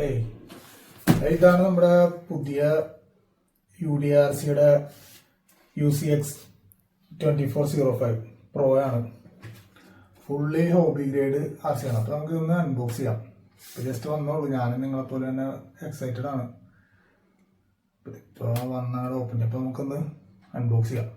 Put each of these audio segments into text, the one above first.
ഏയ് ഇതാണ് നമ്മുടെ പുതിയ UDRCയുടെ UCX 2405 Pro ആണ്. ഫുള്ളി ഹോബി ഗ്രേഡ് RC ആണ്. അപ്പോൾ നമുക്ക് ഒന്ന് അൺബോക്സ് ചെയ്യാം. ജസ്റ്റ് വന്നോളൂ, ഞാനും നിങ്ങളെപ്പോലെ തന്നെ എക്സൈറ്റഡ് ആണ്. ഇപ്പോൾ വന്നാണ് ഓപ്പൺ ചെയ്യാം. അപ്പോൾ നമുക്കൊന്ന് അൺബോക്സ് ചെയ്യാം.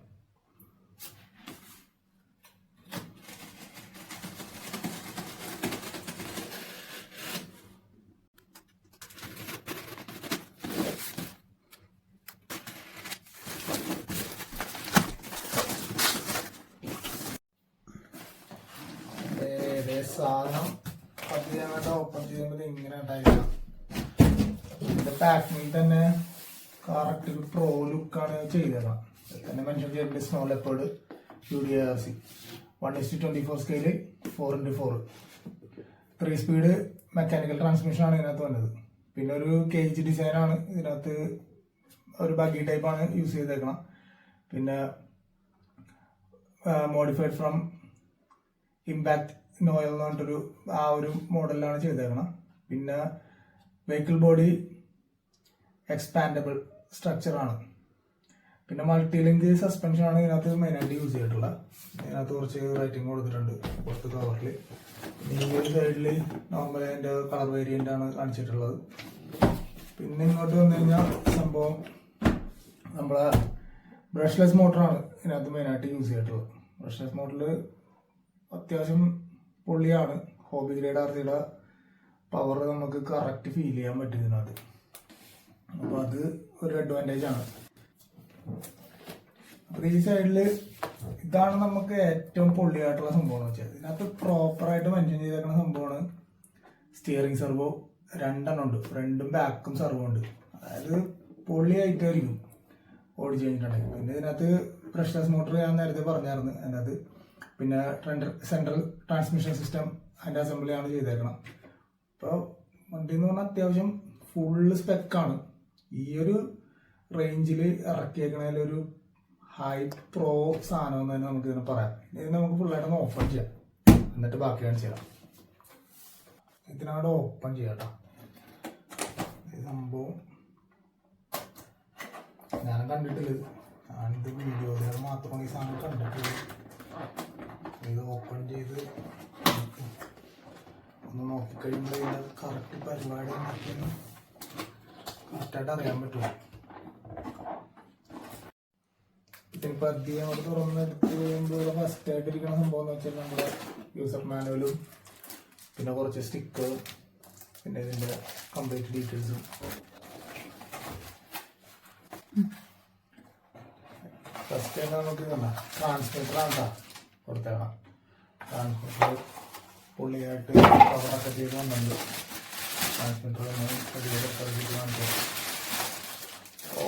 സാധനം അതിനായിട്ട് ഓപ്പൺ ചെയ്യുമ്പോൾ ഇങ്ങനെ ഉണ്ടായിരിക്കണം. ഇതിന്റെ പാക്കിങ്ങിൽ തന്നെ കറക്റ്റ് പ്രോ ലുക്കാണ് ചെയ്തേക്കണം. തന്നെ മെൻഷൻ ചെയ്തിട്ട് snow leopard UDRC 1:24 scale 4x4 3 speed mechanical transmission ആണ് ഇതിനകത്ത് വന്നത്. പിന്നെ ഒരു കേജ് ഡിസൈൻ ആണ് ഇതിനകത്ത്, ഒരു ബഗ്ഗി ടൈപ്പാണ് യൂസ് ചെയ്തേക്കണം. പിന്നെ മോഡിഫൈഡ് ഫ്രം ഇമ്പാക്ട് നോയൽ എന്ന് പറഞ്ഞിട്ടൊരു ആ ഒരു മോഡലിലാണ് ചെയ്തേക്കണം. പിന്നെ വെഹിക്കിൾ ബോഡി എക്സ്പാൻഡബിൾ സ്ട്രക്ചറാണ്. പിന്നെ മൾട്ടി ലിങ്ക് സസ്പെൻഷൻ ആണ് ഇതിനകത്ത് മെയിനായിട്ട് യൂസ് ചെയ്തിട്ടുള്ളത്. ഇതിനകത്ത് കുറച്ച് റൈറ്റിംഗ് കൊടുത്തിട്ടുണ്ട് പുറത്ത് കവറിൽ. ഈ ഒരു സൈഡിൽ നോർമലി അതിൻ്റെ കളർ വേരിയൻ്റ് ആണ് കാണിച്ചിട്ടുള്ളത്. പിന്നെ ഇങ്ങോട്ട് വന്നു കഴിഞ്ഞാൽ സംഭവം നമ്മളെ ബ്രഷ്ലെസ് മോട്ടറാണ് ഇതിനകത്ത് മെയിനായിട്ട് യൂസ് ചെയ്തിട്ടുള്ളത്. ബ്രഷ്ലെസ് മോട്ടറിൽ അത്യാവശ്യം പൊള്ളിയാണ്. ഹോബി ഗ്രേഡ് RCയുടെ പവർ നമുക്ക് കറക്റ്റ് ഫീൽ ചെയ്യാൻ പറ്റും ഇതിനകത്ത്. അപ്പോൾ അത് ഒരു അഡ്വാൻറ്റേജ് ആണ്. അപ്പോൾ ഈ സൈഡിൽ ഇതാണ് നമുക്ക് ഏറ്റവും പൊള്ളിയായിട്ടുള്ള സംഭവം എന്ന് വെച്ചാൽ, ഇതിനകത്ത് പ്രോപ്പറായിട്ട് മെൻഷൻ ചെയ്തേക്കുന്ന സംഭവമാണ് സ്റ്റിയറിംഗ് സെർവോ 2 ഉണ്ട്. ഫ്രണ്ടും ബാക്കും സെർവോ ഉണ്ട്. അതായത് പൊള്ളിയായിട്ടായിരിക്കും ഓടിച്ചു കഴിഞ്ഞിട്ടുണ്ടെങ്കിൽ. പിന്നെ ഇതിനകത്ത് ബ്രഷ്ലെസ് മോട്ടർ ഞാൻ നേരത്തെ പറഞ്ഞായിരുന്നു അതിനകത്ത്. പിന്നെ സെൻട്രൽ ട്രാൻസ്മിഷൻ സിസ്റ്റം അതിൻ്റെ അസംബ്ലിയാണ് ചെയ്തേക്കണം. അപ്പോൾ വണ്ടി എന്ന് പറഞ്ഞാൽ അത്യാവശ്യം ഫുള്ള് സ്പെക്കാണ്. ഈ ഒരു റേഞ്ചിൽ ഇറക്കിയേക്കണതിലൊരു ഹൈ പ്രോ സാധനം എന്ന് തന്നെ നമുക്ക് ഇതിനെ പറയാം. ഇത് നമുക്ക് ഫുള്ളായിട്ടൊന്ന് ഓപ്പൺ ചെയ്യാം, എന്നിട്ട് ബാക്കി കാണിച്ചു തരാം. ഇതിനവിടെ ഓപ്പൺ ചെയ്യാം കേട്ടോ. ഈ സംഭവം ഞാൻ കണ്ടിട്ടില്ല, ഞാനിത് വീഡിയോയിൽ മാത്രമാണ് ഈ സാധനം കണ്ടിട്ടുള്ളത്. ഇത് ഓപ്പൺ ചെയ്ത് ഒന്ന് നോക്കിക്കഴിയുമ്പോൾ ഇതിൻ്റെ കറക്റ്റ് പരിപാടി എന്തൊക്കെയാണ് കറക്റ്റായിട്ട് അറിയാൻ പറ്റുമോ. ഇതിനിപ്പോൾ അധികം അവിടെ തുറന്നെടുത്ത് കഴിയുമ്പോൾ ഫസ്റ്റ് ആയിട്ടിരിക്കുന്ന സംഭവം എന്ന് വെച്ചാൽ നമ്മുടെ യൂസർ മാനുവലും പിന്നെ കുറച്ച് സ്റ്റിക്കറും പിന്നെ ഇതിൻ്റെ കംപ്ലീറ്റ് ഡീറ്റെയിൽസും. ഫസ്റ്റ് തന്നെ നമുക്ക് ട്രാൻസ്മിറ്ററാണ് കൊടുത്തേക്കണം. ട്രാൻസ്മിറ്റർ പുള്ളിയായിട്ട് കവറൊക്കെ ചെയ്ത് വന്നിട്ടുണ്ട്. ട്രാൻസ്മിറ്റർ കാണിച്ചു. ഓ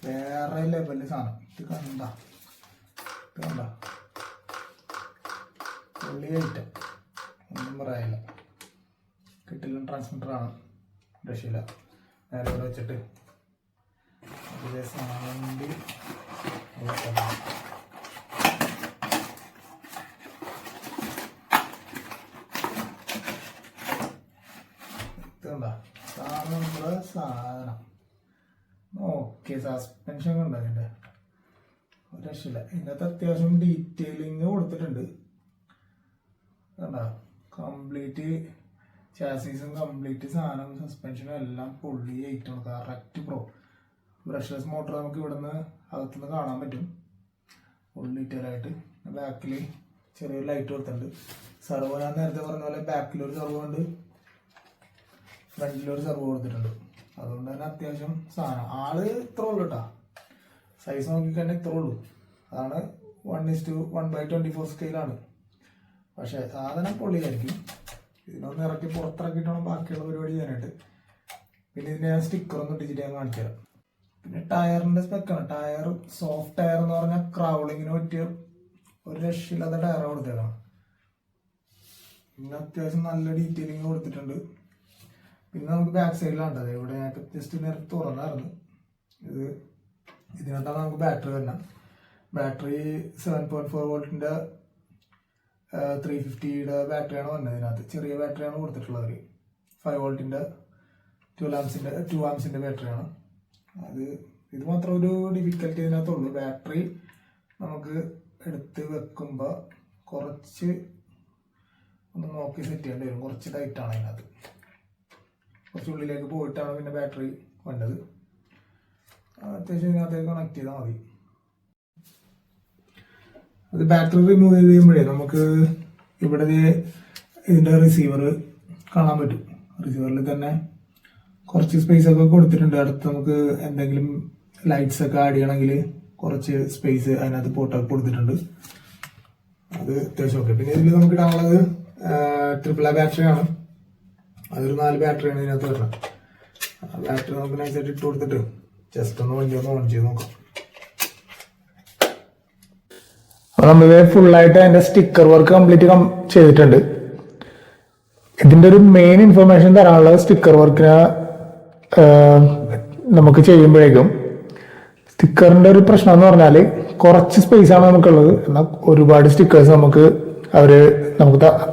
വേറെ ലെവല് സാധനം. ഇത് കണ്ട പുള്ളിയായിട്ട് ഒന്നും പറയാനില്ല. കിട്ടില്ല. ട്രാൻസ്മിറ്ററാണ്, രക്ഷയില്ല. നേരെ ഇവിടെ വെച്ചിട്ട് അതിലെ സാധനം സാധനം. ഓക്കെ, സസ്പെൻഷൻ ഉണ്ട് അതിൻ്റെ, ഒരു രക്ഷയില്ല. ഇതിനകത്ത് അത്യാവശ്യം ഡീറ്റെയിലിങ് കൊടുത്തിട്ടുണ്ട്. കണ്ടോ, കംപ്ലീറ്റ് ചാസീസും കംപ്ലീറ്റ് സാധനം സസ്പെൻഷനും എല്ലാം പൊള്ളി item correct pro. Brushless motor നമുക്ക് ഇവിടുന്ന് അകത്തുനിന്ന് കാണാൻ പറ്റും ഫുൾ ഡീറ്റെയിലായിട്ട്. ബാക്കിൽ ചെറിയൊരു ലൈറ്റ് കൊടുത്തിട്ടുണ്ട്. സെർവോ ഞാൻ നേരത്തെ പറഞ്ഞ പോലെ ബാക്കിലൊരു സെർവോ ഉണ്ട്, ഫ്രണ്ടിലൊരു സെർവോ കൊടുത്തിട്ടുണ്ട്. അതുകൊണ്ട് തന്നെ അത്യാവശ്യം സാധനം ആള് ഇത്ര ഉള്ളു കേട്ടോ. സൈസ് നോക്കിക്കഴിഞ്ഞാൽ ഇത്ര ഉള്ളൂ. അതാണ് 1:24 സ്കെയിലാണ്. പക്ഷേ സാധനം പൊള്ളിയായിരിക്കും. ഇതിനൊന്ന് ഇറക്കി പുറത്തിറക്കിയിട്ട് വേണം ബാക്കിയുള്ള പരിപാടി ചെയ്യാനായിട്ട്. പിന്നെ ഇതിന് ഞാൻ സ്റ്റിക്കറൊന്നും ഇട്ടിച്ചിട്ട് ഞാൻ കാണിച്ചു തരാം. പിന്നെ ടയറിൻ്റെ സ്പെക്കാണ്. ടയർ സോഫ്റ്റ് ടയർ എന്ന് പറഞ്ഞാൽ ക്രൗളിങ്ങിന് പറ്റിയ ഒരു രക്ഷയില്ലാത്ത ടയറാണ് കൊടുത്തേക്കണം. പിന്നെ അത്യാവശ്യം നല്ല ഡീറ്റെയിലിങ് കൊടുത്തിട്ടുണ്ട്. പിന്നെ നമുക്ക് ബാക്ക് സൈഡിലാണ് അത്. ഇവിടെ ഞാൻ ജസ്റ്റ് നേരത്തെ തുറന്നായിരുന്നു. ഇതിനകത്താണ് നമുക്ക് ബാറ്ററി വരുന്നത്. ബാറ്ററി 7.4 വോൾട്ടിൻ്റെ 350യുടെ ബാറ്ററിയാണ് വന്നത്. ഇതിനകത്ത് ചെറിയ ബാറ്ററിയാണ് കൊടുത്തിട്ടുള്ളത്. 5 വോൾട്ടിൻ്റെ 2 ആംസിൻ്റെ ബാറ്ററിയാണ്. ഇത് മാത്രം ഒരു ഡിഫിക്കൽറ്റി ഇതിനകത്തുള്ളൂ. ബാറ്ററി നമുക്ക് എടുത്ത് വെക്കുമ്പോൾ കുറച്ച് ഒന്ന് നോക്കി സെറ്റ് ചെയ്യേണ്ടി വരും. കുറച്ച് ടൈറ്റാണ് അതിനകത്ത്. കുറച്ച് ഉള്ളിലേക്ക് പോയിട്ടാണ് പിന്നെ ബാറ്ററി വേണ്ടത്. അത്യാവശ്യം ഇതിനകത്തേക്ക് കണക്ട് ചെയ്താൽ മതി. അത് ബാറ്ററി റിമൂവ് ചെയ്ത് കഴിയുമ്പോഴേ നമുക്ക് ഇവിടെ ഇതിൻ്റെ റിസീവർ കാണാൻ പറ്റും. റിസീവറിൽ തന്നെ കുറച്ച് സ്പേസ് ഒക്കെ കൊടുത്തിട്ടുണ്ട്. അടുത്ത് നമുക്ക് എന്തെങ്കിലും ലൈറ്റ്സ് ഒക്കെ ആഡ് ചെയ്യണമെങ്കിൽ കുറച്ച് സ്പേസ് അതിനകത്ത് പോർട്ടൊക്കെ കൊടുത്തിട്ടുണ്ട്. അത് അത്യാവശ്യം ഓക്കെ. പിന്നെ ഇതിൽ നമുക്ക് ഇടാനുള്ളത് AAA ബാറ്ററിയാണ്. അതൊരു 4 ബാറ്ററിയാണ് ഇതിനകത്ത് വരുന്നത്. ബാറ്ററി നമുക്ക് നൈസായിട്ട് ഇട്ട് കൊടുത്തിട്ട് ജസ്റ്റ് ഒന്ന് വണ്ടി ഒന്ന് ഓൺ ചെയ്ത് നോക്കാം. അപ്പോൾ നമ്മൾ ഫുള്ളായിട്ട് അതിൻ്റെ സ്റ്റിക്കർ വർക്ക് കംപ്ലീറ്റ് ചെയ്തിട്ടുണ്ട്. ഇതിൻ്റെ ഒരു മെയിൻ ഇൻഫർമേഷൻ തരാനുള്ളത് സ്റ്റിക്കർ വർക്കിന് നമുക്ക് ചെയ്യുമ്പോഴേക്കും സ്റ്റിക്കറിൻ്റെ ഒരു പ്രശ്നം എന്ന് പറഞ്ഞാൽ കുറച്ച് സ്പേസാണ് നമുക്കുള്ളത്. എന്നാൽ ഒരുപാട് സ്റ്റിക്കേഴ്സ് നമുക്ക്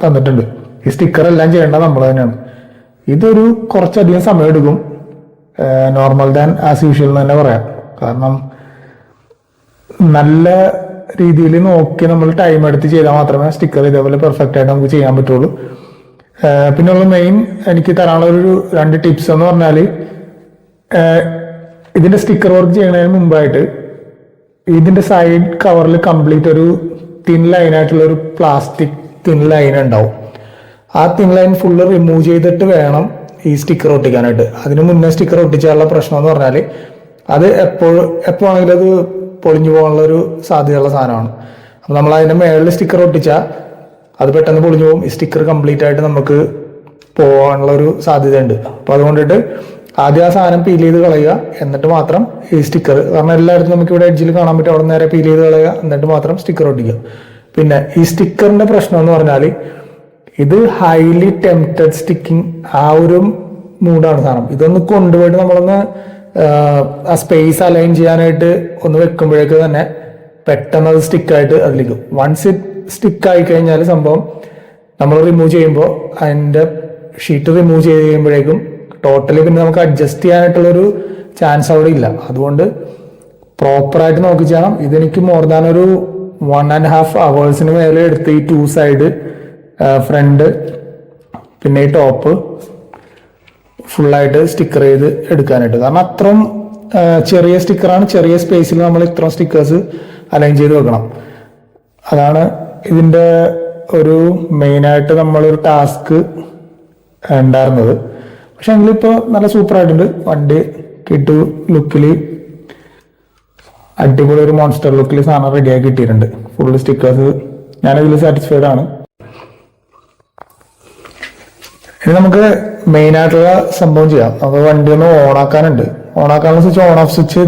തന്നിട്ടുണ്ട്. ഈ സ്റ്റിക്കർ എല്ലാം ചെയ്യേണ്ടത് നമ്മൾ തന്നെയാണ്. ഇതൊരു കുറച്ചധികം സമയം എടുക്കും. നോർമൽ ദാൻ ആസ് യൂഷ്വൽ എന്ന് തന്നെ പറയാം. കാരണം നല്ല രീതിയിൽ നോക്കി നമ്മൾ ടൈം എടുത്ത് ചെയ്താൽ മാത്രമേ സ്റ്റിക്കർ ഇതേപോലെ പെർഫെക്റ്റ് ആയിട്ട് നമുക്ക് ചെയ്യാൻ പറ്റുള്ളൂ. പിന്നെയുള്ള മെയിൻ എനിക്ക് തരാനുള്ള ഒരു 2 ടിപ്സ് എന്ന് പറഞ്ഞാൽ, ഇതിന്റെ സ്റ്റിക്കർ വർക്ക് ചെയ്യുന്നതിന് മുമ്പായിട്ട് ഇതിന്റെ സൈഡ് കവറിൽ കംപ്ലീറ്റ് ഒരു തിൻ ലൈൻ ആയിട്ടുള്ള ഒരു പ്ലാസ്റ്റിക് തിൻ ലൈൻ ഉണ്ടാവും. ആ തിൻ ലൈൻ ഫുള്ള് റിമൂവ് ചെയ്തിട്ട് വേണം ഈ സ്റ്റിക്കർ ഒട്ടിക്കാനായിട്ട്. അതിന് മുന്നേ സ്റ്റിക്കർ ഒട്ടിച്ചാലുള്ള പ്രശ്നം എന്ന് പറഞ്ഞാൽ അത് എപ്പോഴാണെങ്കിലും അത് പൊളിഞ്ഞു പോകാനുള്ള ഒരു സാധ്യതയുള്ള സാധനമാണ്. അപ്പം നമ്മൾ അതിൻ്റെ മേളിൽ സ്റ്റിക്കർ ഒട്ടിച്ചാൽ അത് പെട്ടെന്ന് പൊളിഞ്ഞു പോകും. ഈ സ്റ്റിക്കർ കംപ്ലീറ്റ് ആയിട്ട് നമുക്ക് പോകാനുള്ള ഒരു സാധ്യതയുണ്ട്. അപ്പോൾ അതുകൊണ്ടിട്ട് ആദ്യം ആ സാധനം പീൽ ചെയ്ത് കളയുക, എന്നിട്ട് മാത്രം ഈ സ്റ്റിക്കർ, കാരണം എല്ലായിടത്തും നമുക്ക് ഇവിടെ എഡ്ജിൽ കാണാൻ പറ്റും, അവിടെ നേരെ പീൽ ചെയ്ത് കളയുക, എന്നിട്ട് മാത്രം സ്റ്റിക്കർ ഒട്ടിക്കുക. പിന്നെ ഈ സ്റ്റിക്കറിന്റെ പ്രശ്നം എന്ന് പറഞ്ഞാൽ ഇത് ഹൈലി ടെംപ്റ്റഡ് സ്റ്റിക്കിങ് ആ ഒരു മൂഡാണ് സാധനം. ഇതൊന്ന് കൊണ്ടുപോയിട്ട് നമ്മളൊന്ന് ആ സ്പേസ് അലൈൻ ചെയ്യാനായിട്ട് ഒന്ന് വെക്കുമ്പോഴേക്ക് തന്നെ പെട്ടെന്ന് അത് സ്റ്റിക്കായിട്ട് അതിലേക്ക് വൺസ് ഇറ്റ് സ്റ്റിക്ക് ആയി കഴിഞ്ഞാൽ സംഭവം നമ്മൾ റിമൂവ് ചെയ്യുമ്പോൾ അതിൻ്റെ ഷീറ്റ് റിമൂവ് ചെയ്ത് കഴിയുമ്പോഴേക്കും ടോട്ടലി പിന്നെ നമുക്ക് അഡ്ജസ്റ്റ് ചെയ്യാനായിട്ടുള്ളൊരു ചാൻസ് അവിടെ ഇല്ല. അതുകൊണ്ട് പ്രോപ്പറായിട്ട് നോക്കി ചെയ്യണം. ഇതെനിക്ക് മോർ ദാൻ ഒരു 1.5 hours മേലെ എടുത്ത് ഈ 2 സൈഡ് ഫ്രണ്ട് പിന്നെ ഈ ടോപ്പ് ഫുള്ളായിട്ട് സ്റ്റിക്കർ ചെയ്ത് എടുക്കാനായിട്ട്. കാരണം അത്രയും ചെറിയ സ്റ്റിക്കറാണ്. ചെറിയ സ്പേസിൽ നമ്മൾ ഇത്രയും സ്റ്റിക്കേഴ്സ് അലൈൻ ചെയ്ത് വെക്കണം. അതാണ് ഇതിൻ്റെ ഒരു മെയിനായിട്ട് നമ്മളൊരു ടാസ്ക് ഉണ്ടായിരുന്നത്. പക്ഷെ എങ്കിലിപ്പോൾ നല്ല സൂപ്പറായിട്ടുണ്ട്. വണ്ടി കിട്ടു ലുക്കിൽ അടിപൊളി ഒരു മോൺസ്റ്റർ ലുക്കിൽ സാധനം റെഡിയാക്കി കിട്ടിയിട്ടുണ്ട്. ഫുള്ള് സ്റ്റിക്കേഴ്സ് ഞാനതിൽ സാറ്റിസ്ഫൈഡ് ആണ്. ഇനി നമുക്ക് മെയിൻ ആയിട്ടുള്ള സംഭവം ചെയ്യാം. നമുക്ക് വണ്ടി ഒന്ന് ഓണാക്കാനുണ്ട്. ഓണാക്കാനുള്ള സ്വിച്ച്, ഓൺ ഓഫ് സ്വിച്ച്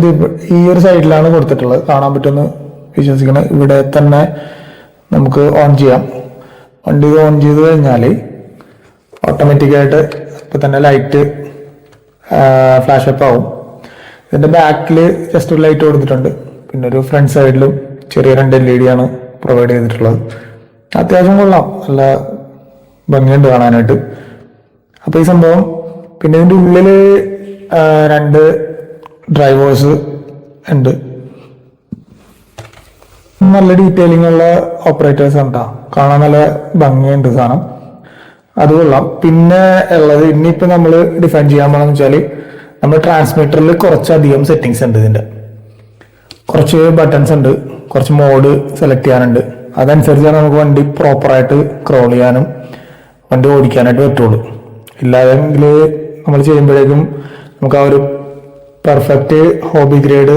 ഈ ഒരു സൈഡിലാണ് കൊടുത്തിട്ടുള്ളത്. കാണാൻ പറ്റുമെന്ന് വിശ്വസിക്കണം. ഇവിടെ തന്നെ നമുക്ക് ഓൺ ചെയ്യാം. വണ്ടി ഓൺ ചെയ്ത് കഴിഞ്ഞാൽ ഓട്ടോമാറ്റിക്കായിട്ട് ഇപ്പം തന്നെ ലൈറ്റ് ഫ്ലാഷ് അപ്പ് ആവും. ഇതിൻ്റെ ബാക്കിൽ ജസ്റ്റ് ഒരു ലൈറ്റ് കൊടുത്തിട്ടുണ്ട്. പിന്നെ ഒരു ഫ്രണ്ട് സൈഡിലും ചെറിയ 2 LED ആണ് പ്രൊവൈഡ് ചെയ്തിട്ടുള്ളത്. അത്യാവശ്യം കൊള്ളാം, നല്ല ഭംഗിയുണ്ട് കാണാനായിട്ട്. അപ്പോൾ ഈ സംഭവം, പിന്നെ ഇതിൻ്റെ ഉള്ളിൽ 2 ഡ്രൈവേഴ്സ് ഉണ്ട്. നല്ല ഡീറ്റെയിലിംഗ് ഉള്ള ഓപ്പറേറ്റേഴ്സ് ഉണ്ടാ, കാണാൻ നല്ല ഭംഗിയുണ്ട് സാധനം. അത് കൊള്ളാം. പിന്നെ ഉള്ളത് ഇനിയിപ്പോൾ നമ്മൾ ഡിഫൈൻ ചെയ്യാൻ പോകണമെന്ന് വെച്ചാൽ നമ്മുടെ ട്രാൻസ്മിറ്ററിൽ കുറച്ചധികം സെറ്റിങ്സ് ഉണ്ട്. ഇതിൻ്റെ കുറച്ച് ബട്ടൺസ് ഉണ്ട്, കുറച്ച് മോഡ് സെലക്ട് ചെയ്യാനുണ്ട്. അതനുസരിച്ചാണ് നമുക്ക് വണ്ടി പ്രോപ്പറായിട്ട് ക്രോൾ ചെയ്യാനും വണ്ടി ഓടിക്കാനായിട്ട് പറ്റുള്ളൂ. ഇല്ലാതെങ്കിൽ നമ്മൾ ചെയ്യുമ്പോഴേക്കും നമുക്ക് ആ ഒരു പെർഫെക്റ്റ് ഹോബി ഗ്രേഡ്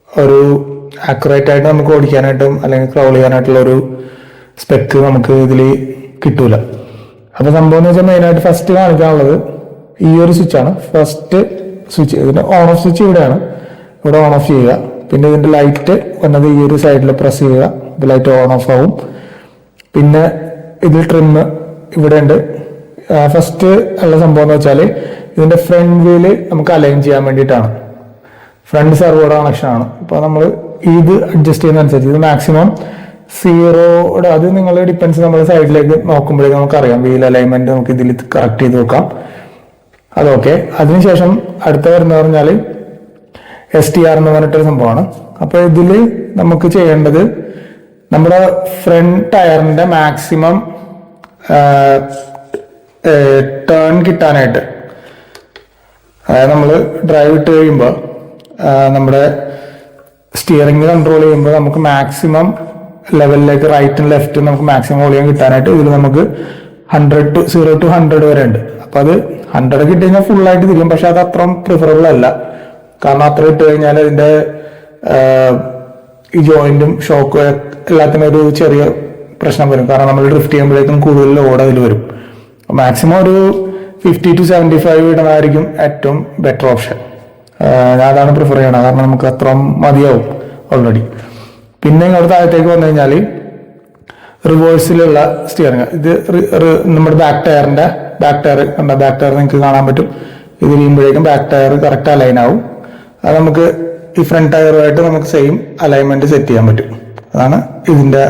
ഒരു ആക്യുറേറ്റ് ആയിട്ട് നമുക്ക് ഓടിക്കാനായിട്ടും അല്ലെങ്കിൽ ക്രോൾ ചെയ്യാനായിട്ടുള്ള ഒരു സ്പെക്ക് നമുക്ക് ഇതിൽ കിട്ടൂല. അപ്പോൾ സംഭവം എന്ന് വെച്ചാൽ മെയിനായിട്ട് ഫസ്റ്റ് കാണിക്കാനുള്ളത് ഈ ഒരു സ്വിച്ചാണ്. ഫസ്റ്റ് സ്വിച്ച്, ഇതിന്റെ ഓൺ ഓഫ് സ്വിച്ച് ഇവിടെയാണ്. ഇവിടെ ഓൺ ഓഫ് ചെയ്യുക. പിന്നെ ഇതിന്റെ ലൈറ്റ് വന്നത് ഈ ഒരു സൈഡിൽ പ്രസ് ചെയ്യുക. ഇത് ലൈറ്റ് ഓൺ ഓഫ് ആവും. പിന്നെ ഇതിൽ ട്രിം ഇവിടെ ഉണ്ട്. ഫസ്റ്റ് ഉള്ള സംഭവം എന്ന് വെച്ചാൽ ഇതിന്റെ ഫ്രണ്ട് വീല് നമുക്ക് അലൈൻ ചെയ്യാൻ വേണ്ടിയിട്ടാണ്. ഫ്രണ്ട് സെർവോയുടെ കണക്ഷൻ ആണ്. അപ്പോൾ നമ്മൾ ഇത് അഡ്ജസ്റ്റ് ചെയ്യുന്നതനുസരിച്ച് ഇത് മാക്സിമം 0, അത് നിങ്ങൾ ഡിപ്പെൻസ് നമ്മൾ സൈഡിലേക്ക് നോക്കുമ്പോഴേക്കും നമുക്കറിയാം വീൽ അലൈൻമെന്റ് നമുക്ക് ഇതിൽ കറക്റ്റ് ചെയ്ത് നോക്കാം. അതൊക്കെ. അതിനുശേഷം അടുത്ത വരുന്ന പറഞ്ഞാൽ STR എന്ന് പറഞ്ഞിട്ടൊരു സംഭവമാണ്. അപ്പൊ ഇതിൽ നമുക്ക് ചെയ്യേണ്ടത് നമ്മുടെ ഫ്രണ്ട് ടയറിന്റെ മാക്സിമം ടേൺ കിട്ടാനായിട്ട്, അതായത് നമ്മൾ ഡ്രൈവ് ഇട്ട് കഴിയുമ്പോൾ നമ്മുടെ സ്റ്റിയറിംഗ് കൺട്രോൾ ചെയ്യുമ്പോൾ നമുക്ക് മാക്സിമം ലെവലിലേക്ക് റൈറ്റും ലെഫ്റ്റും നമുക്ക് മാക്സിമം ഹോൾഡ് ചെയ്യാൻ കിട്ടാനായിട്ട് ഇതിൽ നമുക്ക് 0 to 100 വരെ ഉണ്ട്. അപ്പൊ അത് 100 കിട്ടി കഴിഞ്ഞാൽ ഫുള്ളായിട്ട് തിരിയും. പക്ഷെ അത് അത്രയും പ്രിഫറബിൾ അല്ല, കാരണം അത്ര ഇട്ട് കഴിഞ്ഞാൽ അതിന്റെ ഈ ജോയിന്റും ഷോക്കും എല്ലാത്തിനും ഒരു ചെറിയ പ്രശ്നം വരും. കാരണം നമ്മൾ ഡ്രിഫ്റ്റ് ചെയ്യുമ്പോഴേക്കും കൂടുതൽ ലോഡ് അതിൽ വരും. മാക്സിമം ഒരു 50 to 75 ഇടുന്നതായിരിക്കും ഏറ്റവും ബെറ്റർ ഓപ്ഷൻ. ഞാൻ അതാണ് പ്രിഫർ ചെയ്യണത്, കാരണം നമുക്ക് അത്രയും മതിയാവും ഓൾറെഡി. പിന്നെ ഇങ്ങോട്ട് താഴത്തേക്ക് വന്നു കഴിഞ്ഞാൽ റിവേഴ്സിലുള്ള സ്റ്റിയറിംഗ്, ഇത് നമ്മുടെ ബാക്ക് ടയർ കണ്ട ബാക്ക് ടയർ നിങ്ങൾക്ക് കാണാൻ പറ്റും. ഇത് ചെയ്യുമ്പോഴേക്കും ബാക്ക് ടയർ കറക്റ്റ് അലൈൻ ആവും. അത് നമുക്ക് ഈ ഫ്രണ്ട് ടയറുമായിട്ട് നമുക്ക് സെയിം അലൈൻമെന്റ് സെറ്റ് ചെയ്യാൻ പറ്റും. അതാണ് ഇതിന്റെ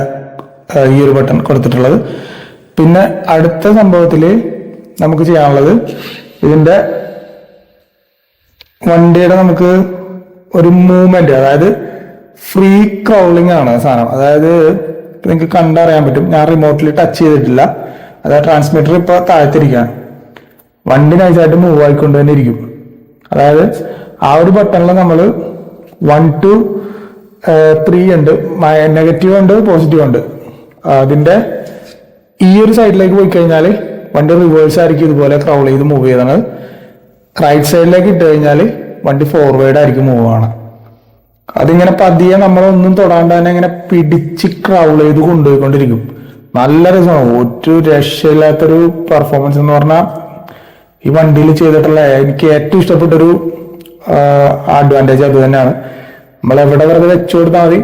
ഈ ഒരു ബട്ടൺ കൊടുത്തിട്ടുള്ളത്. പിന്നെ അടുത്ത സംഭവത്തിൽ നമുക്ക് ചെയ്യാനുള്ളത് ഇതിന്റെ വണ്ടിയുടെ നമുക്ക് ഒരു മൂവ്മെന്റ്, അതായത് ഫ്രീ ക്രൗളിംഗ് ആണ് സാധനം. അതായത് നിങ്ങൾക്ക് കണ്ടറിയാൻ പറ്റും, ഞാൻ റിമോട്ടിൽ ടച്ച് ചെയ്തിട്ടില്ല. അതായത് ട്രാൻസ്മിറ്റർ ഇപ്പൊ താഴ്ത്തിരിക്കുകയാണ്, വണ്ടി നൈസായിട്ട് മൂവ് ആയിക്കൊണ്ട് തന്നെ ഇരിക്കും. അതായത് ആ ഒരു ബട്ടണിൽ നമ്മൾ 1 to 3 ഉണ്ട്, നെഗറ്റീവ് ഉണ്ട്, പോസിറ്റീവ് ഉണ്ട്. അതിന്റെ ഈ ഒരു സൈഡിലേക്ക് പോയി കഴിഞ്ഞാൽ വണ്ടി റിവേഴ്സ് ആയിരിക്കും ഇതുപോലെ ക്രൗൾ ചെയ്ത് മൂവ് ചെയ്താണ്. റൈറ്റ് സൈഡിലേക്ക് ഇട്ട് കഴിഞ്ഞാൽ വണ്ടി ഫോർവേഡ് ആയിരിക്കും മൂവ് ആണ്. അതിങ്ങനെ പതിയെ നമ്മളൊന്നും തൊടാണ്ട് തന്നെ ഇങ്ങനെ പിടിച്ച് ക്രൗൾ ചെയ്ത് കൊണ്ടുപോയിക്കൊണ്ടിരിക്കും. നല്ല രസമാണ്, ഒരു രക്ഷയില്ലാത്തൊരു പെർഫോമൻസ് എന്ന് പറഞ്ഞാൽ ഈ വണ്ടിയിൽ ചെയ്തിട്ടുള്ള എനിക്ക് ഏറ്റവും ഇഷ്ടപ്പെട്ടൊരു അഡ്വാൻറ്റേജ് അത് തന്നെയാണ്. നമ്മൾ എവിടെ വെറുതെ വെച്ചു കൊടുത്താൽ മതി,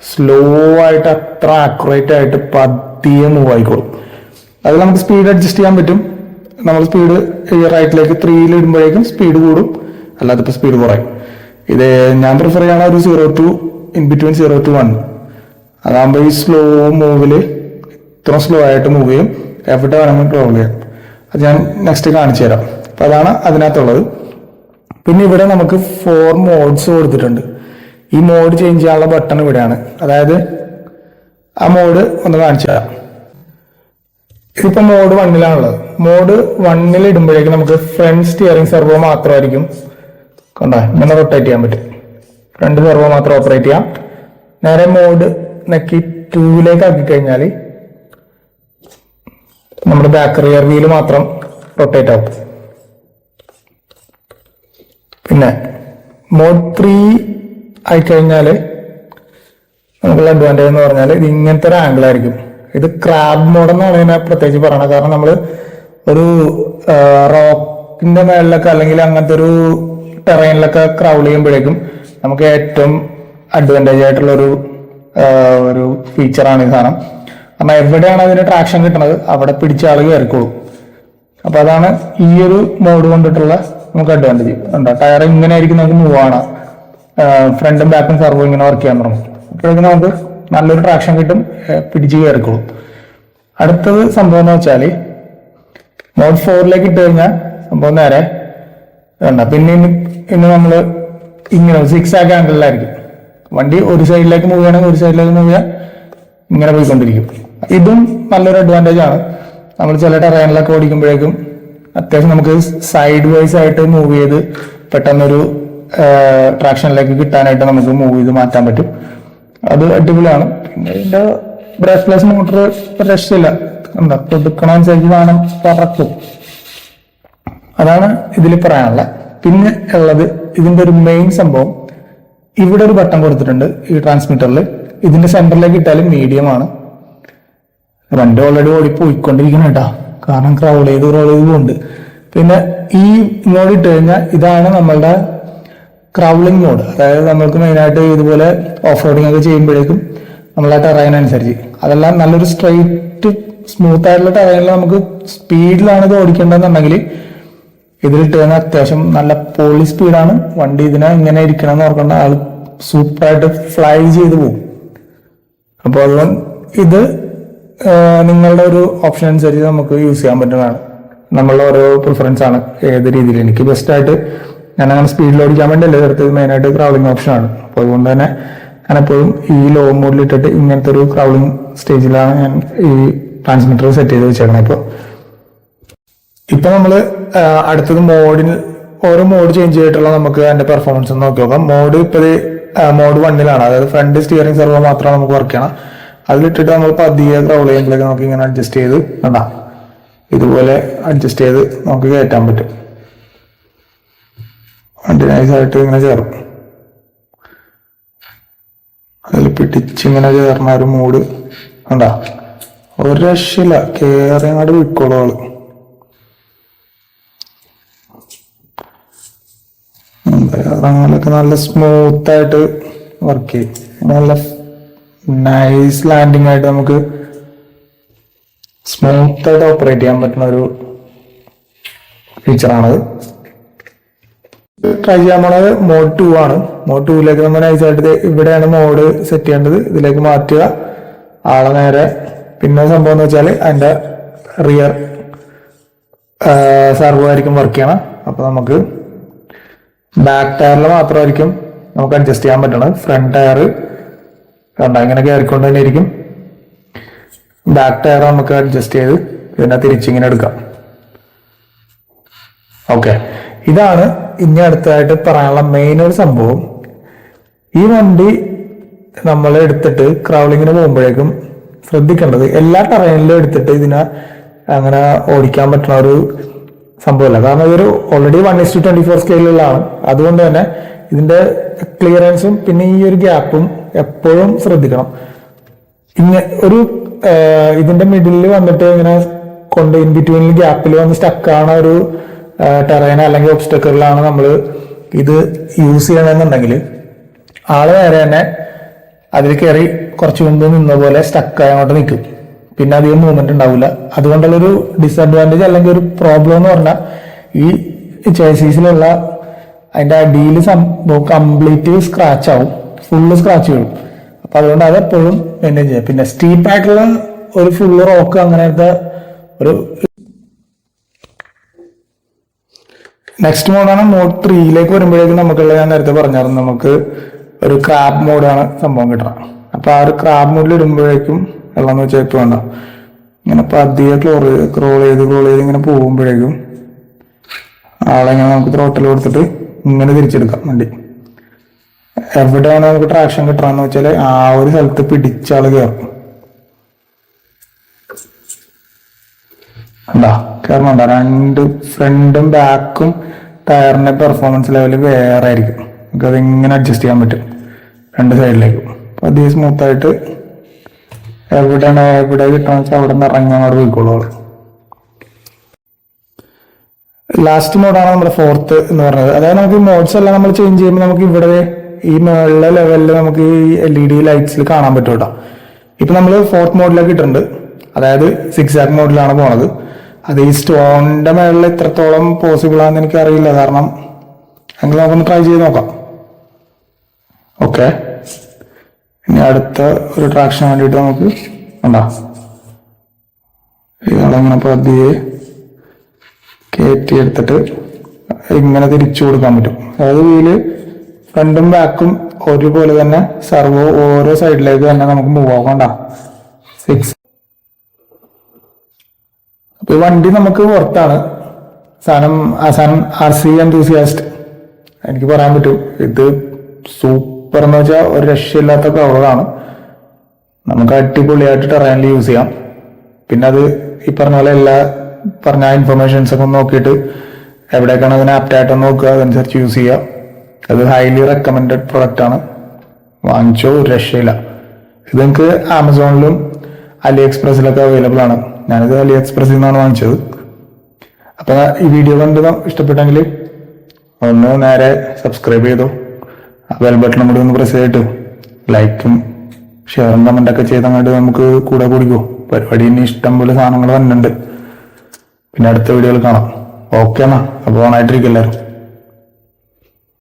സ്ലോ ആയിട്ട് അത്ര ആക്യുറേറ്റ് ആയിട്ട് പതിയെ മൂവ് ആയിക്കോളും. അത് നമുക്ക് സ്പീഡ് അഡ്ജസ്റ്റ് ചെയ്യാൻ പറ്റും. നമ്മൾ സ്പീഡ് റൈറ്റിലേക്ക് 3 ഇടുമ്പോഴേക്കും സ്പീഡ് കൂടും, അല്ലാതെ ഇപ്പൊ സ്പീഡ് കുറയും. ഇത് ഞാൻ പ്രിഫർ ചെയ്യണ ഒരു 0 to in between 0 to 1. അതാകുമ്പോൾ ഈ സ്ലോ മൂവില് ഇത്ര സ്ലോ ആയിട്ട് മൂവ് ചെയ്യും, എവിടെ വേണമെങ്കിൽ ക്രോൾ ചെയ്യാം. അത് ഞാൻ നെക്സ്റ്റ് കാണിച്ചു തരാം. അപ്പൊ അതാണ് അതിനകത്തുള്ളത്. പിന്നെ ഇവിടെ നമുക്ക് 4 മോഡ്സ് കൊടുത്തിട്ടുണ്ട്. ഈ മോഡ് ചേഞ്ച് ചെയ്യാനുള്ള ബട്ടൺ ഇവിടെയാണ്. അതായത് ആ മോഡ് ഒന്ന് കാണിച്ചു തരാം. ഇതിപ്പോ മോഡ് 1-ലാണുള്ളത്. മോഡ് 1-ൽ ഇടുമ്പോഴേക്കും നമുക്ക് ഫ്രണ്ട് സ്റ്റിയറിംഗ് സെർവോ മാത്രമായിരിക്കും കണ്ടോ ഇങ്ങനെ റൊട്ടേറ്റ് ചെയ്യാൻ പറ്റും. ഫ്രണ്ട് സെർവോ മാത്രം ഓപ്പറേറ്റ് ചെയ്യാം. നേരെ മോഡ് നെക്കി 2-ലേക്ക് ആക്കി കഴിഞ്ഞാൽ നമ്മുടെ ബാക്ക് റിയർ വീല് മാത്രം റൊട്ടേറ്റ് ആവും. പിന്നെ മോഡ് 3 ആയിക്കഴിഞ്ഞാല് നമുക്കുള്ള അഡ്വാൻറ്റേജ് എന്ന് പറഞ്ഞാൽ ഇത് ഇങ്ങനത്തെ ഒരു ആംഗിൾ ആയിരിക്കും. ഇത് ക്രാബ് മോഡ് എന്നാണ് ഇതിനെ പ്രത്യേകിച്ച് പറയണത്. കാരണം നമ്മൾ ഒരു റോക്കിന്റെ മേളിലൊക്കെ അല്ലെങ്കിൽ അങ്ങനത്തെ ഒരു ടെറൈനിലൊക്കെ ക്രൗൾ ചെയ്യുമ്പോഴേക്കും നമുക്ക് ഏറ്റവും അഡ്വാൻറ്റേജ് ആയിട്ടുള്ള ഒരു ഫീച്ചറാണ് ഈ സാധനം. കാരണം എവിടെയാണ് അതിന് ട്രാക്ഷൻ കിട്ടുന്നത് അവിടെ പിടിച്ച ആൾ കയറിക്കോളും. അപ്പൊ അതാണ് ഈ ഒരു മോഡ് കൊണ്ടിട്ടുള്ള നമുക്ക് അഡ്വാൻറ്റേജ്. ഉണ്ടോ ടയർ ഇങ്ങനെ ആയിരിക്കും നമുക്ക് മൂവ് ആണ്, ഫ്രണ്ടും ബാക്കും സെർവോ ഇങ്ങനെ വർക്ക് ചെയ്യാൻ തുടങ്ങും. അപ്പോഴേക്കും നമുക്ക് നല്ലൊരു ട്രാക്ഷൻ കിട്ടും, പിടിച്ച് കയറിക്കോളും. അടുത്തത് സംഭവം എന്ന് വെച്ചാൽ മോഡ് 4-ലേക്ക് ഇട്ട് കഴിഞ്ഞാൽ സംഭവം നേരെ വേണ്ട. പിന്നെ ഇന്ന് നമ്മൾ ഇങ്ങനെ 6 ആംഗിളിലായിരിക്കും വണ്ടി ഒരു സൈഡിലേക്ക് മൂവ് ചെയ്യണമെങ്കിൽ ഒരു സൈഡിലേക്ക് മൂവ് ചെയ്യാൻ ഇങ്ങനെ പോയിക്കൊണ്ടിരിക്കും. ഇതും നല്ലൊരു അഡ്വാൻറ്റേജ് ആണ്. നമ്മൾ ചില ടെറൈനിലൊക്കെ ഓടിക്കുമ്പോഴേക്കും അത്യാവശ്യം നമുക്ക് സൈഡ് വൈസ് ആയിട്ട് മൂവ് ചെയ്ത് പെട്ടെന്നൊരു ട്രാക്ഷനിലേക്ക് കിട്ടാനായിട്ട് നമുക്ക് മൂവ് ചെയ്ത് മാറ്റാൻ പറ്റും. അത് അടിപൊളിയാണ്. പിന്നെ ഇതിന്റെ ബ്രേക്ക്ലെസ് മോട്ടർ രക്ഷയില്ല, എന്താ കൊടുക്കണനുസരിച്ച് സാധനം പറക്കും. അതാണ് ഇതിൽ പറയാനുള്ള. പിന്നെ ഉള്ളത് ഇതിന്റെ ഒരു മെയിൻ സംഭവം, ഇവിടെ ഒരു ബട്ടൺ കൊടുത്തിട്ടുണ്ട് ഈ ട്രാൻസ്മിറ്ററിൽ. ഇതിന്റെ സെന്ററിലേക്ക് ഇട്ടാലും മീഡിയം ആണ്. വണ്ടി ഓൾറെഡി ഓടി പോയിക്കൊണ്ടിരിക്കണം കേട്ടോ, കാരണം ക്രൗൾ ചെയ്ത് പോകുന്നുണ്ട്. പിന്നെ ഈ മോഡ് ഇട്ട് കഴിഞ്ഞാൽ ഇതാണ് നമ്മളുടെ ക്രൗളിംഗ് മോഡ്. അതായത് നമ്മൾക്ക് മെയിനായിട്ട് ഇതുപോലെ ഓഫ് റോഡിംഗ് ഒക്കെ ചെയ്യുമ്പോഴേക്കും നമ്മളെ ടെറൈൻ അനുസരിച്ച് അതെല്ലാം നല്ലൊരു സ്ട്രെയിറ്റ് സ്മൂത്ത് ആയിട്ടുള്ള ടെറൈനിൽ നമുക്ക് സ്പീഡിലാണ് ഇത് ഓടിക്കേണ്ടതെന്നുണ്ടെങ്കിൽ ഇതിലിട്ട് കഴിഞ്ഞാൽ അത്യാവശ്യം നല്ല പോളി സ്പീഡാണ്. വണ്ടി ഇതിനെ ഇങ്ങനെ ഇരിക്കണം എന്ന് ഓർക്കേണ്ട, ആൾ സൂപ്പറായിട്ട് ഫ്ലൈ ചെയ്ത് പോകും. അപ്പോൾ അതുകൊണ്ട് ഇത് നിങ്ങളുടെ ഒരു ഓപ്ഷൻ അനുസരിച്ച് നമുക്ക് യൂസ് ചെയ്യാൻ പറ്റുന്നതാണ്. നമ്മളുടെ ഓരോ പ്രിഫറൻസ് ആണ് ഏത് രീതിയിൽ. എനിക്ക് ബെസ്റ്റായിട്ട് ഞാൻ അങ്ങനെ സ്പീഡിൽ ഓടിക്കാൻ വേണ്ടിയല്ലേ എടുത്തത്, മെയിനായിട്ട് ക്രൗളിംഗ് ഓപ്ഷനാണ്. അപ്പോൾ അതുകൊണ്ട് തന്നെ ഞാൻ എപ്പോഴും ഈ ലോ മോഡിൽ ഇട്ടിട്ട് ഇങ്ങനത്തെ ഒരു ക്രൗളിംഗ് സ്റ്റേജിലാണ് ഞാൻ ഈ ട്രാൻസ്മിറ്റർ സെറ്റ് ചെയ്ത് വെച്ചേക്കണേ. ഇപ്പൊ നമ്മൾ അടുത്തത് മോഡിൽ ഓരോ മോഡ് ചേഞ്ച് ചെയ്തിട്ടുള്ള നമുക്ക് അതിന്റെ പെർഫോമൻസ് ഒന്ന് നോക്കി നോക്കാം. മോഡ് ഇപ്പൊ മോഡ് 1-ലാണ്, അതായത് ഫ്രണ്ട് സ്റ്റിയറിംഗ് സെർവോ മാത്രമാണ് നമുക്ക് വർക്ക് ചെയ്യണം. അതിലിട്ടിട്ട് നമ്മൾ പതിയെ ക്രൗൾ ചെയ്യുമ്പോഴേക്ക് നമുക്ക് ഇങ്ങനെ അഡ്ജസ്റ്റ് ചെയ്ത് കണ്ടാ ഇതുപോലെ അഡ്ജസ്റ്റ് ചെയ്ത് നമുക്ക് കയറ്റാൻ പറ്റും. വണ്ടി നൈസായിട്ട് ഇങ്ങനെ ചേർക്കും. അതിൽ പിടിച്ചിങ്ങനെ ചേർന്ന ഒരു മൂഡ് കണ്ടാ ഒരു രക്ഷയില്ല, കേറിയങ്ങാട് വിക്കോളോള്. അങ്ങനെയൊക്കെ നല്ല സ്മൂത്ത് ആയിട്ട് വർക്ക് ചെയ്യും. നല്ല നൈസ് ലാൻഡിങ് ആയിട്ട് നമുക്ക് സ്മൂത്ത് ആയിട്ട് ഓപ്പറേറ്റ് ചെയ്യാൻ പറ്റുന്ന ഒരു ഫീച്ചറാണത്. ട്രൈ ചെയ്യാൻ പോണത് മോഡ് 2 ആണ്. മോഡ് 2ലേക്ക് നമ്മൾ നൈസായിട്ട് ഇവിടെയാണ് മോഡ് സെറ്റ് ചെയ്യേണ്ടത്. ഇതിലേക്ക് മാറ്റുക, ആളെ നേരെ. പിന്നെ സംഭവം എന്ന് വെച്ചാൽ അതിന്റെ റിയർ സർവോ ആയിരിക്കും വർക്ക് ചെയ്യണം. അപ്പൊ നമുക്ക് ബാക്ക് ടയറിൽ മാത്രമായിരിക്കും നമുക്ക് അഡ്ജസ്റ്റ് ചെയ്യാൻ പറ്റണം. ഫ്രണ്ട് ടയർ കണ്ട ഇങ്ങനെ കയറിക്കൊണ്ട് തന്നെ ഇരിക്കും. ബാക്ക് ടയർ നമുക്ക് അഡ്ജസ്റ്റ് ചെയ്ത് പിന്നെ തിരിച്ചിങ്ങനെ എടുക്കാം. ഓക്കെ, ഇതാണ് ഇനി അടുത്തതായിട്ട് പറയാനുള്ള മെയിൻ ഒരു സംഭവം. ഈ വണ്ടി നമ്മൾ എടുത്തിട്ട് ക്രൗളിങ്ങിന് പോകുമ്പോഴേക്കും ശ്രദ്ധിക്കേണ്ടത് എല്ലാ ടെറൈനിലും എടുത്തിട്ട് ഇതിനെ അങ്ങനെ ഓടിക്കാൻ പറ്റുന്ന ഒരു സംഭവമല്ല. കാരണം ഇതൊരു ഓൾറെഡി 1:24 സ്കെയിലുള്ളതാണ്. അതുകൊണ്ട് തന്നെ ഇതിന്റെ ക്ലിയറൻസും പിന്നെ ഈ ഒരു ഗ്യാപ്പും എപ്പോഴും ശ്രദ്ധിക്കണം. ഒരു ഇതിന്റെ മിഡിലിൽ വന്നിട്ട് ഇങ്ങനെ കൊണ്ട് ഇൻ ബിറ്റ്വീനിൽ ഗ്യാപ്പിൽ വന്ന് സ്റ്റക്കാണ് ഒരു ടെറൈൻ അല്ലെങ്കിൽ ഒബ്സ്റ്റക്കിളിലാണ് നമ്മൾ ഇത് യൂസ് ചെയ്യണമെന്നുണ്ടെങ്കിൽ ആള് നേരെ തന്നെ അതിൽ കയറി കുറച്ച് മുമ്പ് നിന്ന പോലെ സ്റ്റക്കായി അങ്ങോട്ട് നിൽക്കും. പിന്നെ അധികം മൂവ്മെന്റ് ഉണ്ടാവില്ല. അതുകൊണ്ടുള്ളൊരു ഡിസഡ്വാൻറ്റേജ് അല്ലെങ്കിൽ ഒരു പ്രോബ്ലം എന്ന് പറഞ്ഞാൽ ഈ ചേസീസിലുള്ള അതിന്റെ അടിയിൽ സംഭവം കംപ്ലീറ്റ് സ്ക്രാച്ച് ആവും, ഫുള്ള് സ്ക്രാച്ച് വീഴും. അപ്പൊ അതുകൊണ്ട് അതെപ്പോഴും മെയിൻറ്റെയിൻ ചെയ്യാം. പിന്നെ സ്റ്റീപ്പ് ആയിട്ടുള്ള ഒരു ഫുള്ള് റോക്ക് അങ്ങനത്തെ ഒരു നെക്സ്റ്റ് മോഡാണ് മോഡ് 3ലേക്ക് വരുമ്പോഴേക്കും നമുക്കുള്ള ഞാൻ നേരത്തെ പറഞ്ഞായിരുന്നു നമുക്ക് ഒരു ക്രാബ് മോഡാണ് സംഭവം കിട്ടണം. അപ്പൊ ആ ഒരു ക്രാബ് മോഡിൽ ഇടുമ്പോഴേക്കും വെള്ളം എന്ന് വെച്ചാൽ വേണ്ട ഇങ്ങനെ പതിയെ ക്രോൾ ചെയ്ത് ഇങ്ങനെ പോകുമ്പോഴേക്കും ആളെങ്ങനെ നമുക്ക് ത്രോട്ടിൽ കൊടുത്തിട്ട് ഇങ്ങനെ തിരിച്ചെടുക്കാം വണ്ടി. എവിടെയാണ് നമുക്ക് ട്രാക്ഷൻ കിട്ടണമെന്ന് വെച്ചാൽ ആ ഒരു സ്ഥലത്ത് പിടിച്ചാള് കയറും. എന്താ കയറണുണ്ടോ? രണ്ട് ഫ്രണ്ടും ബാക്കും ടയറിന്റെ പെർഫോമൻസ് ലെവല് വേറെ ആയിരിക്കും. നമുക്ക് അതിങ്ങനെ അഡ്ജസ്റ്റ് ചെയ്യാൻ പറ്റും രണ്ട് സൈഡിലേക്കും. അപ്പൊ അതേ സ്മൂത്തായിട്ട് എവിടെ കിട്ടണമെന്ന് വെച്ചാൽ അവിടെ നിന്ന് ഇറങ്ങി അങ്ങോട്ട് പോയിക്കോളൂ. ലാസ്റ്റ് മോഡാണ് നമ്മുടെ 4th എന്ന് പറഞ്ഞത്. അതായത് നമുക്ക് മോഡ്സ് എല്ലാം നമ്മൾ ചേഞ്ച് ചെയ്യുമ്പോൾ നമുക്ക് ഇവിടെ ഈ മുകളിലെ ലെവലിൽ നമുക്ക് ഈ LED ലൈറ്റ്സിൽ കാണാൻ പറ്റും കേട്ടോ. ഇപ്പൊ നമ്മൾ 4th മോഡിലേക്ക് ഇട്ടിട്ടുണ്ട്. അതായത് 6 മോഡിലാണ് പോണത്. അത് ഈ സ്റ്റോണിന്റെ മേളിൽ എത്രത്തോളം പോസിബിൾ ആണെന്ന് എനിക്ക് അറിയില്ല. കാരണം അങ്ങനെ നമുക്കൊന്ന് ട്രൈ ചെയ്ത് നോക്കാം. ഓക്കെ, ഇനി അടുത്ത ഒരു ട്രാക്ഷന് വേണ്ടിയിട്ട് നമുക്ക് ഉണ്ടാ ഇയാളെങ്ങനെ പതിയെ കയറ്റി എടുത്തിട്ട് ഇങ്ങനെ തിരിച്ചു കൊടുക്കാൻ പറ്റും. അതായത് വീല് ഫ്രണ്ടും ബാക്കും ഒരുപോലെ തന്നെ സർവോ ഓരോ സൈഡിലേക്ക് തന്നെ നമുക്ക് മൂവ് ആക്കണ്ട. 6 അപ്പൊ ഈ വണ്ടി നമുക്ക് പുറത്താണ് സാധനം. RC എന്തൂസിയാസ്റ്റ് എനിക്ക് പറയാൻ പറ്റും. ഇത് സൂപ്പർ എന്ന് വെച്ചാൽ ഒരു രക്ഷയില്ലാത്ത കവറാണ്. നമുക്ക് അടിപൊളിയായിട്ട് ടെറൈനിൽ യൂസ് ചെയ്യാം. പിന്നെ അത് ഈ പറഞ്ഞ പോലെ പറഞ്ഞ ഇൻഫർമേഷൻസ് ഒക്കെ നോക്കിയിട്ട് എവിടേക്കാണ് അതിന് ആപ്റ്റായിട്ടൊന്ന് നോക്കുക, അതനുസരിച്ച് യൂസ് ചെയ്യുക. അത് ഹൈലി റെക്കമെൻഡഡ് പ്രൊഡക്റ്റ് ആണ്. വാങ്ങിച്ചോ, ഒരു രക്ഷയില്ല. ഇത് നിങ്ങൾക്ക് ആമസോണിലും AliExpressലൊക്കെ അവൈലബിൾ ആണ്. ഞാനിത് AliExpressൽ നിന്നാണ് വാങ്ങിച്ചത്. അപ്പൊ ഈ വീഡിയോ കണ്ട് ഇഷ്ടപ്പെട്ടെങ്കിൽ ഒന്ന് നേരെ സബ്സ്ക്രൈബ് ചെയ്തോ. ബെൽ ബട്ടണും കൂടി ഒന്ന് പ്രസ് ചെയ്തിട്ട് ലൈക്കും ഷെയറും കമന്റൊക്കെ ചെയ്തങ്ങോട്ട് നമുക്ക് കൂടെ കൂടിക്കോ. പരിപാടി ഇനി ഇഷ്ടം പോലെ സാധനങ്ങൾ വന്നിട്ടുണ്ട്. പിന്നെ അടുത്ത വീഡിയോയിൽ കാണാം. ഓക്കെ എന്നാ, അപ്പോൾ ഓണായിട്ടിരിക്കും എല്ലാവരും.